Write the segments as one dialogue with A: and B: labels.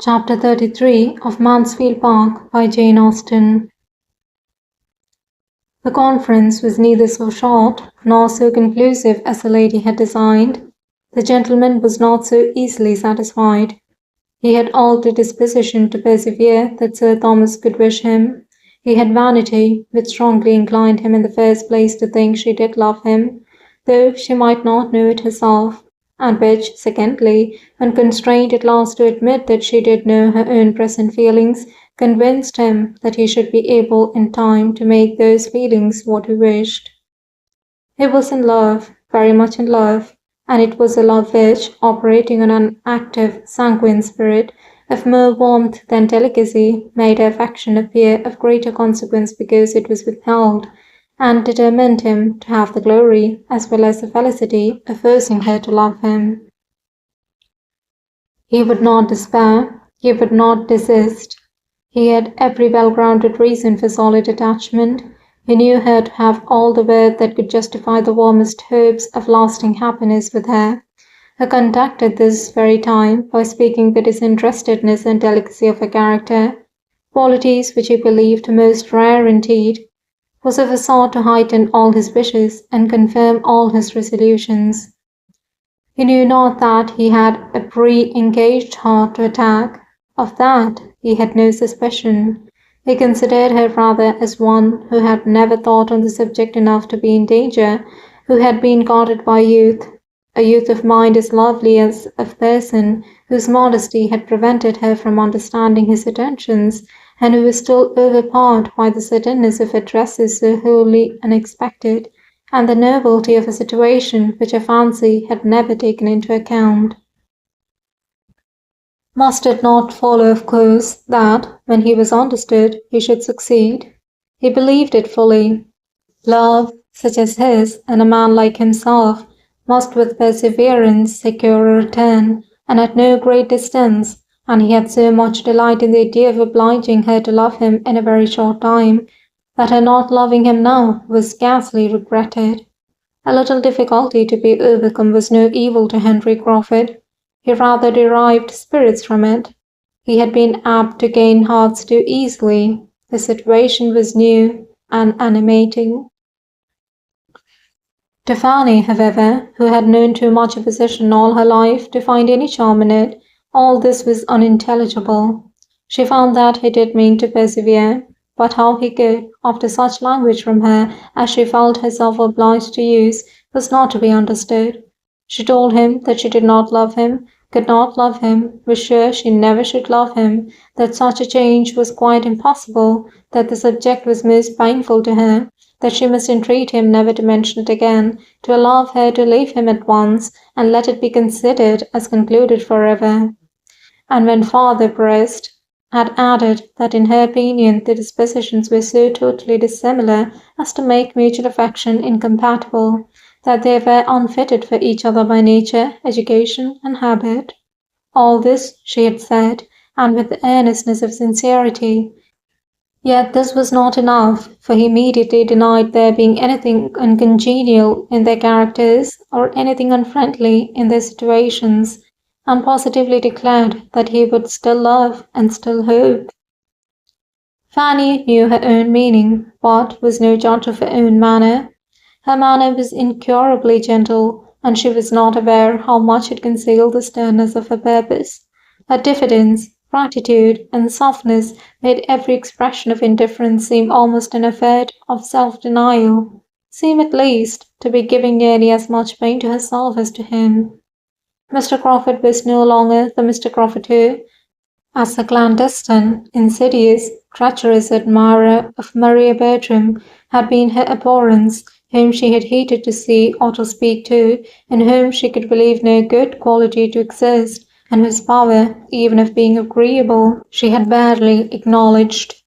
A: Chapter 33 of Mansfield Park by Jane Austen. The conference was neither so short nor so conclusive as the lady had designed. The gentleman was not so easily satisfied. He had all the disposition to persevere that Sir Thomas could wish him. He had vanity, which strongly inclined him in the first place to think she did love him, though she might not know it herself, and which, secondly, when constrained at last to admit that she did know her own present feelings, convinced him that he should be able in time to make those feelings what he wished. He was in love, very much in love, and it was a love which, operating on an active, sanguine spirit, of more warmth than delicacy, made her affection appear of greater consequence because it was withheld, and determined him to have the glory, as well as the felicity, of forcing her to love him. He would not despair, he would not desist. He had every well-grounded reason for solid attachment. He knew her to have all the worth that could justify the warmest hopes of lasting happiness with her. Her conduct at this very time, by speaking the disinterestedness and delicacy of her character, qualities which he believed most rare indeed, was of a sort to heighten all his wishes and confirm all his resolutions. He knew not that he had a pre-engaged heart to attack. Of that he had no suspicion. He considered her rather as one who had never thought on the subject enough to be in danger, who had been guarded by youth, a youth of mind as lovely as of person, whose modesty had prevented her from understanding his attentions, and who was still overpowered by the suddenness of addresses so wholly unexpected, and the novelty of a situation which her fancy had never taken into account. Must it not follow, of course, that, when he was understood, he should succeed? He believed it fully. Love, such as his, in a man like himself, must with perseverance secure a return, and at no great distance, and he had so much delight in the idea of obliging her to love him in a very short time, that her not loving him now was scarcely regretted. A little difficulty to be overcome was no evil to Henry Crawford. He rather derived spirits from it. He had been apt to gain hearts too easily. The situation was new and animating. To Fanny, however, who had known too much opposition all her life to find any charm in it, all this was unintelligible. She found that he did mean to persevere, but how he could, after such language from her as she felt herself obliged to use, was not to be understood. She told him that she did not love him, could not love him, was sure she never should love him, that such a change was quite impossible, that the subject was most painful to her, that she must entreat him never to mention it again, to allow her to leave him at once, and let it be considered as concluded forever. And when farther pressed, had added that in her opinion the dispositions were so totally dissimilar as to make mutual affection incompatible, that they were unfitted for each other by nature, education, and habit. All this she had said, and with the earnestness of sincerity. Yet this was not enough, for he immediately denied there being anything uncongenial in their characters, or anything unfriendly in their situations, and positively declared that he would still love and still hope. Fanny knew her own meaning, but was no judge of her own manner. Her manner was incurably gentle, and she was not aware how much it concealed the sternness of her purpose. Her diffidence, gratitude, and softness made every expression of indifference seem almost an effort of self-denial, seem at least to be giving nearly as much pain to herself as to him. Mr. Crawford was no longer the Mr. Crawford who, as a clandestine, insidious, treacherous admirer of Maria Bertram, had been her abhorrence, whom she had hated to see or to speak to, in whom she could believe no good quality to exist, and whose power, even of being agreeable, she had barely acknowledged.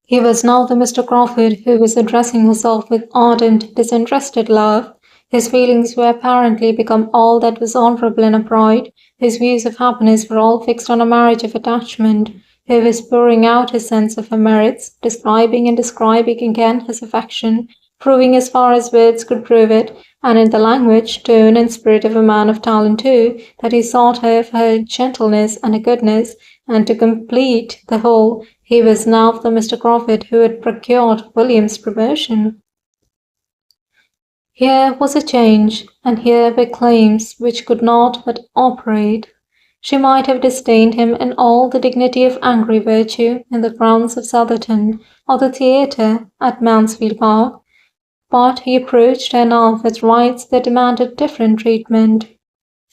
A: He was now the Mr. Crawford who was addressing herself with ardent, disinterested love. His feelings were apparently become all that was honourable and upright. His views of happiness were all fixed on a marriage of attachment. He was pouring out his sense of her merits, describing and describing again his affection, proving as far as words could prove it, and in the language, tone, and spirit of a man of talent too, that he sought her for her gentleness and her goodness, and to complete the whole, he was now the Mr. Crawford who had procured William's promotion. Here was a change, and here were claims which could not but operate. She might have disdained him in all the dignity of angry virtue in the grounds of Southerton or the theatre at Mansfield Park, but he approached her now with rights that demanded different treatment.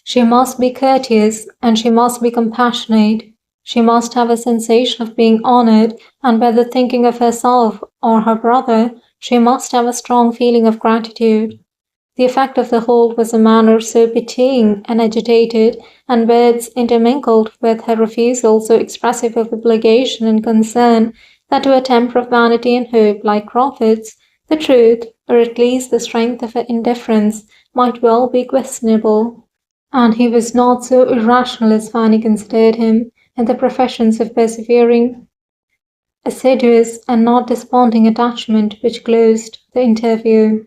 A: She must be courteous, and she must be compassionate. She must have a sensation of being honored, and whether thinking of herself or her brother, she must have a strong feeling of gratitude. The effect of the whole was a manner so pitying and agitated, and words intermingled with her refusal so expressive of obligation and concern, that to a temper of vanity and hope like Crawford's, the truth, or at least the strength of her indifference, might well be questionable. And he was not so irrational as Fanny considered him, in the professions of persevering, assiduous, and not desponding attachment which closed the interview.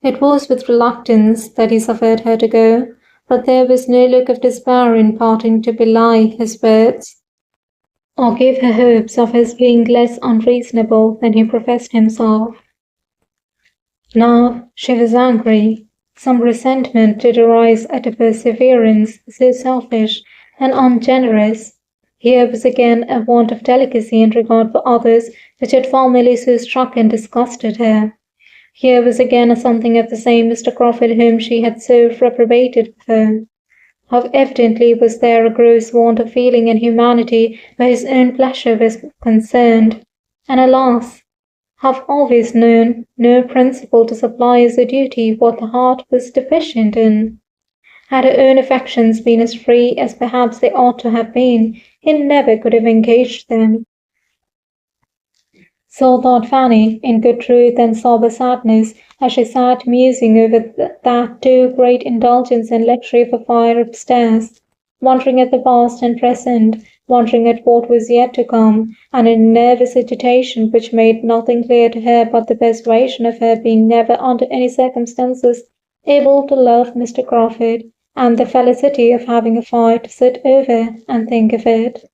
A: It was with reluctance that he suffered her to go, but there was no look of despair in parting to belie his words, or give her hopes of his being less unreasonable than he professed himself. Now she was angry. Some resentment did arise at a perseverance so selfish and ungenerous. Here was again a want of delicacy and regard for others which had formerly so struck and disgusted her. Here was again a something of the same Mr. Crawford whom she had so reprobated before. How evidently was there a gross want of feeling and humanity where his own pleasure was concerned, and alas! Have always known no principle to supply as a duty what the heart was deficient in. Had her own affections been as free as perhaps they ought to have been, he never could have engaged them. So thought Fanny, in good truth and sober sadness, as she sat musing over that too great indulgence and luxury of a fire upstairs, wondering at the past and present, wondering at what was yet to come, and in nervous agitation which made nothing clear to her but the persuasion of her being never under any circumstances able to love Mr. Crawford, and the felicity of having a fire to sit over and think of it.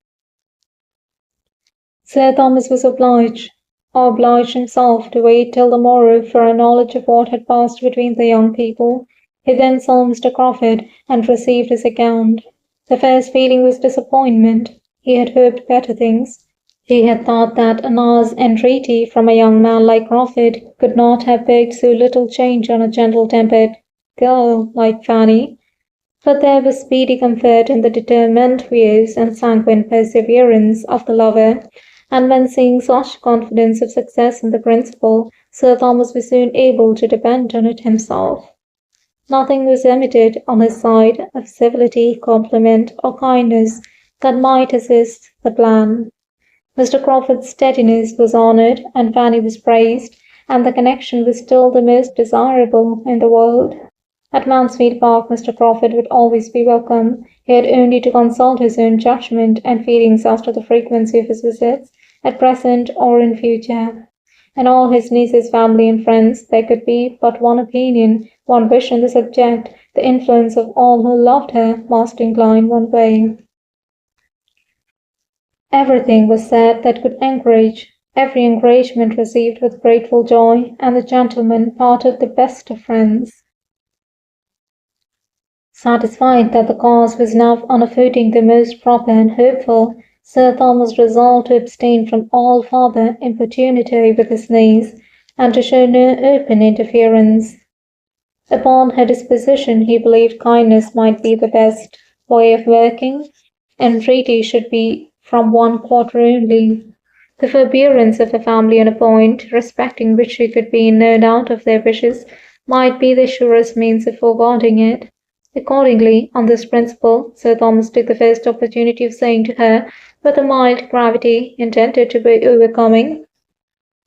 A: Sir Thomas was obliged himself to wait till the morrow for a knowledge of what had passed between the young people. He then saw Mr. Crawford and received his account. The first feeling was disappointment. He had hoped better things. He had thought that an hour's entreaty from a young man like Crawford could not have begged so little change on a gentle-tempered girl like Fanny. But there was speedy comfort in the determined views and sanguine perseverance of the lover, and when seeing such confidence of success in the principle, Sir Thomas was soon able to depend on it himself. Nothing was omitted on his side of civility, compliment, or kindness that might assist the plan. Mr. Crawford's steadiness was honoured, and Fanny was praised, and the connection was still the most desirable in the world. At Mansfield Park, Mr. Crawford would always be welcome. He had only to consult his own judgment and feelings as to the frequency of his visits, at present or in future. In all his niece's family and friends, there could be but one opinion, one wish on the subject. The influence of all who loved her must incline one way. Everything was said that could encourage. Every encouragement received with grateful joy, and the gentlemen parted the best of friends. Satisfied that the cause was now on a footing the most proper and hopeful, Sir Thomas resolved to abstain from all farther importunity with his niece, and to show no open interference. Upon her disposition he believed kindness might be the best way of working. Entreaty should be from one quarter only. The forbearance of a family on a point, respecting which she could be in no doubt of their wishes, might be the surest means of forwarding it. Accordingly, on this principle, Sir Thomas took the first opportunity of saying to her, with a mild gravity intended to be overcoming,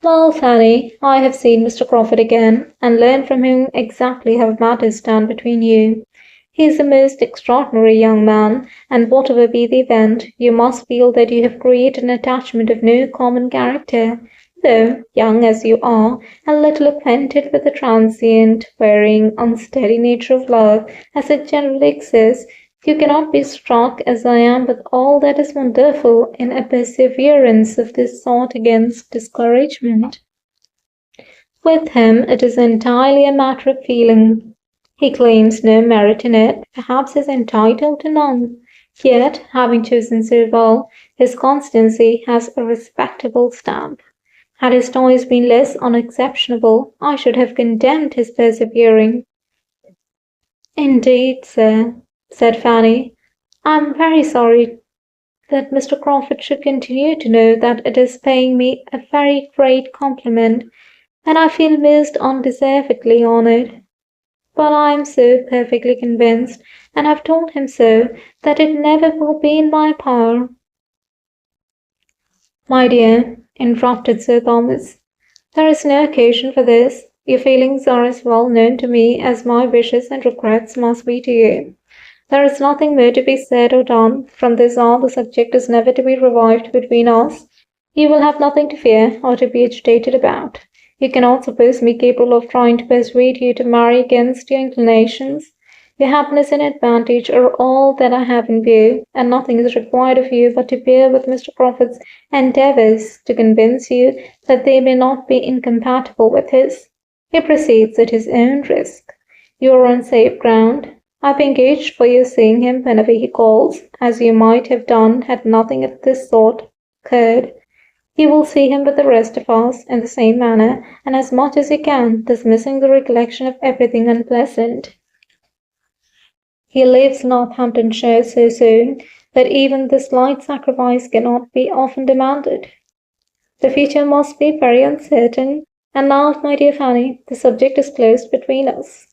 A: "Well, Fanny, I have seen Mr. Crawford again, and learned from him exactly how matters stand between you. He is a most extraordinary young man, and whatever be the event, you must feel that you have created an attachment of no common character. Though young as you are, and little acquainted with the transient, varying, unsteady nature of love as it generally exists, you cannot be struck, as I am, with all that is wonderful in a perseverance of this sort against discouragement. With him, it is entirely a matter of feeling. He claims no merit in it, perhaps is entitled to none. Yet, having chosen so well, his constancy has a respectable stamp. Had his choice been less unexceptionable, I should have condemned his persevering. Indeed, sir, said Fanny, I am very sorry that Mr. Crawford should continue to know that it is paying me a very great compliment, and I feel most undeservedly honoured. But I am so perfectly convinced, and have told him so, that it never will be in my power. My dear, interrupted Sir Thomas, there is no occasion for this. Your feelings are as well known to me as my wishes and regrets must be to you. There is nothing more to be said or done. From this on, the subject is never to be revived between us. You will have nothing to fear or to be agitated about. You cannot suppose me capable of trying to persuade you to marry against your inclinations. Your happiness and advantage are all that I have in view, and nothing is required of you but to bear with Mr. Crawford's endeavours to convince you that they may not be incompatible with his. He proceeds at his own risk. You are on safe ground. I've engaged for your seeing him whenever he calls, as you might have done had nothing of this sort occurred. You will see him with the rest of us in the same manner, and as much as you can, dismissing the recollection of everything unpleasant. He leaves Northamptonshire so soon that even this slight sacrifice cannot be often demanded. The future must be very uncertain, and now, my dear Fanny, the subject is closed between us.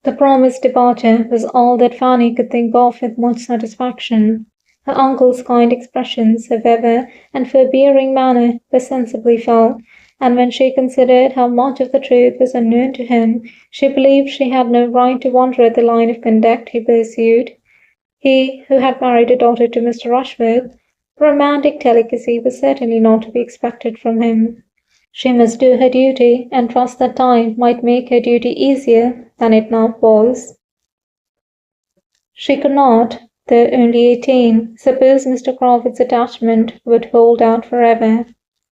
A: The promised departure was all that Fanny could think of with much satisfaction. Her uncle's kind expressions, however, and forbearing manner were sensibly felt, and when she considered how much of the truth was unknown to him, she believed she had no right to wonder at the line of conduct he pursued. He, who had married a daughter to Mr. Rushworth, romantic delicacy was certainly not to be expected from him. She must do her duty, and trust that time might make her duty easier than it now was. She could not, though only 18, suppose Mr. Crawford's attachment would hold out forever.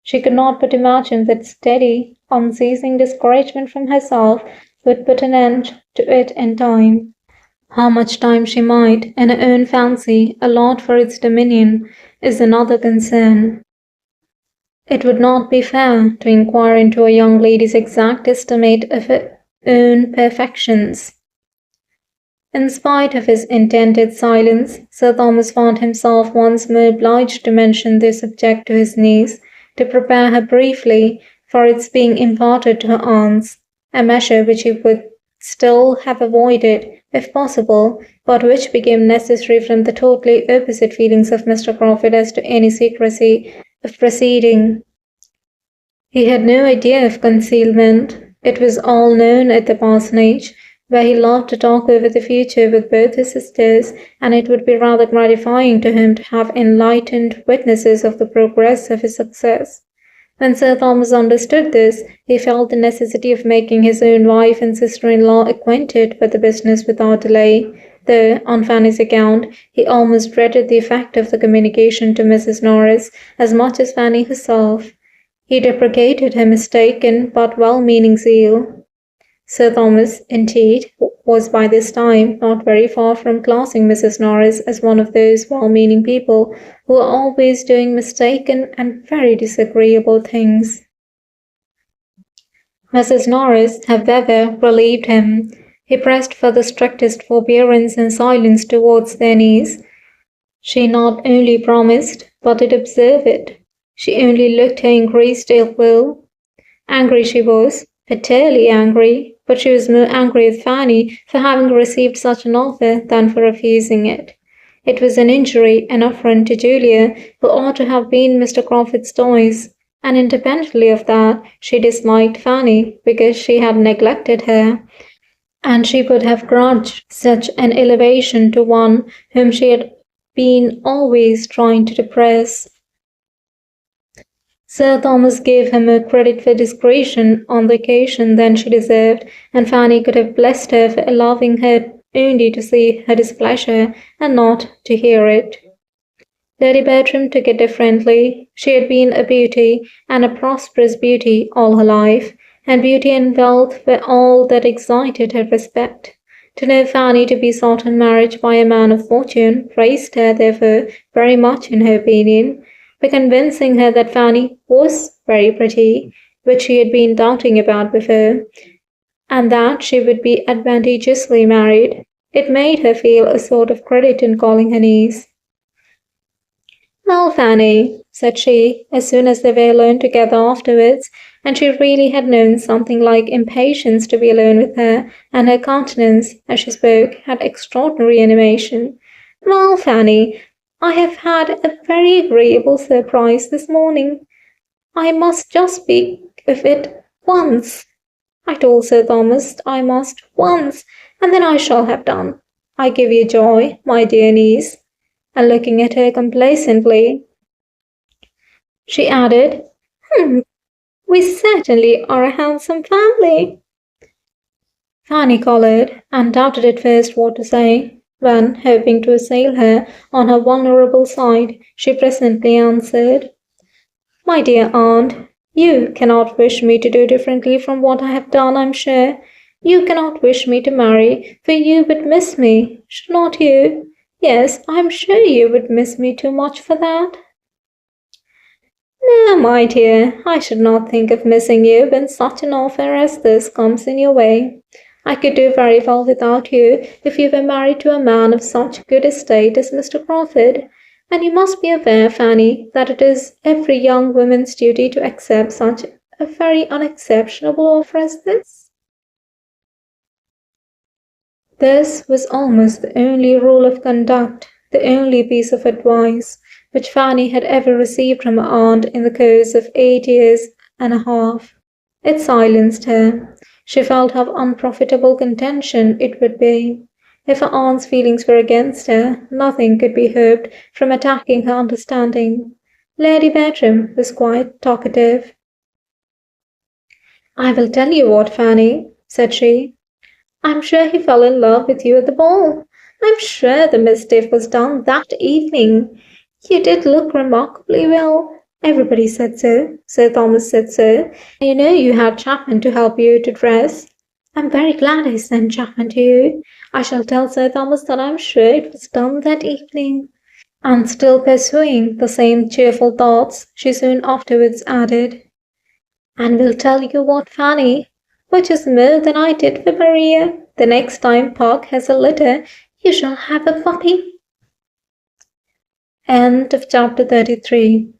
A: She could not but imagine that steady, unceasing discouragement from herself would put an end to it in time. How much time she might, in her own fancy, allot for its dominion is another concern. It would not be fair to inquire into a young lady's exact estimate of her own perfections. In spite of his intended silence, Sir Thomas found himself once more obliged to mention this subject to his niece, to prepare her briefly for its being imparted to her aunts, a measure which he would still have avoided, if possible, but which became necessary from the totally opposite feelings of Mr. Crawford as to any secrecy of proceeding. He had no idea of concealment. It was all known at the parsonage, where he loved to talk over the future with both his sisters, and it would be rather gratifying to him to have enlightened witnesses of the progress of his success. When Sir Thomas understood this, he felt the necessity of making his own wife and sister-in-law acquainted with the business without delay, though, on Fanny's account, he almost dreaded the effect of the communication to Mrs. Norris as much as Fanny herself. He deprecated her mistaken but well-meaning zeal. Sir Thomas, indeed, was by this time not very far from classing Mrs. Norris as one of those well-meaning people who are always doing mistaken and very disagreeable things. Mrs. Norris, however, relieved him. He pressed for the strictest forbearance and silence towards their niece. She not only promised, but did observe it. She only looked her increased ill-will. Angry she was, bitterly angry, but she was more angry with Fanny for having received such an offer than for refusing it. It was an injury, an affront to Julia, who ought to have been Mr. Crawford's choice, and independently of that, she disliked Fanny because she had neglected her, and she would have grudged such an elevation to one whom she had been always trying to depress. Sir Thomas gave her more credit for discretion on the occasion than she deserved, and Fanny could have blessed her for allowing her only to see her displeasure and not to hear it. Lady Bertram took it differently. She had been a beauty, and a prosperous beauty, all her life, and beauty and wealth were all that excited her respect. To know Fanny to be sought in marriage by a man of fortune raised her, therefore, very much in her opinion, by convincing her that Fanny was very pretty, which she had been doubting about before, and that she would be advantageously married. It made her feel a sort of credit in calling her niece. "Well, Fanny," said she, as soon as they were alone together afterwards, and she really had known something like impatience to be alone with her, and her countenance, as she spoke, had extraordinary animation. "Well, Fanny, I have had a very agreeable surprise this morning. I must just speak of it once. I told Sir Thomas I must once, and then I shall have done. I give you joy, my dear niece." And looking at her complacently, she added, "We certainly are a handsome family." Fanny coloured, and doubted at first what to say. When, hoping to assail her on her vulnerable side, she presently answered, "My dear aunt, you cannot wish me to do differently from what I have done, I'm sure. You cannot wish me to marry, for you would miss me, should not you? Yes, I am sure you would miss me too much for that." "No, my dear, I should not think of missing you when such an offer as this comes in your way. I could do very well without you if you were married to a man of such good estate as Mr. Crawford. And you must be aware, Fanny, that it is every young woman's duty to accept such a very unexceptionable offer as this." This was almost the only rule of conduct, the only piece of advice, which Fanny had ever received from her aunt in the course of 8 years and a half. It silenced her. She felt how unprofitable contention it would be. If her aunt's feelings were against her, nothing could be hoped from attacking her understanding. Lady Bertram was quite talkative. "I will tell you what, Fanny," said she. "I'm sure he fell in love with you at the ball. I'm sure the mischief was done that evening. You did look remarkably well. Everybody said so. Sir Thomas said so. You know you had Chapman to help you to dress. I'm very glad I sent Chapman to you. I shall tell Sir Thomas that I'm sure it was done that evening." And still pursuing the same cheerful thoughts, she soon afterwards added, "And will tell you what, Fanny, which is more than I did for Maria. The next time Park has a litter, you shall have a puppy." End of chapter 33.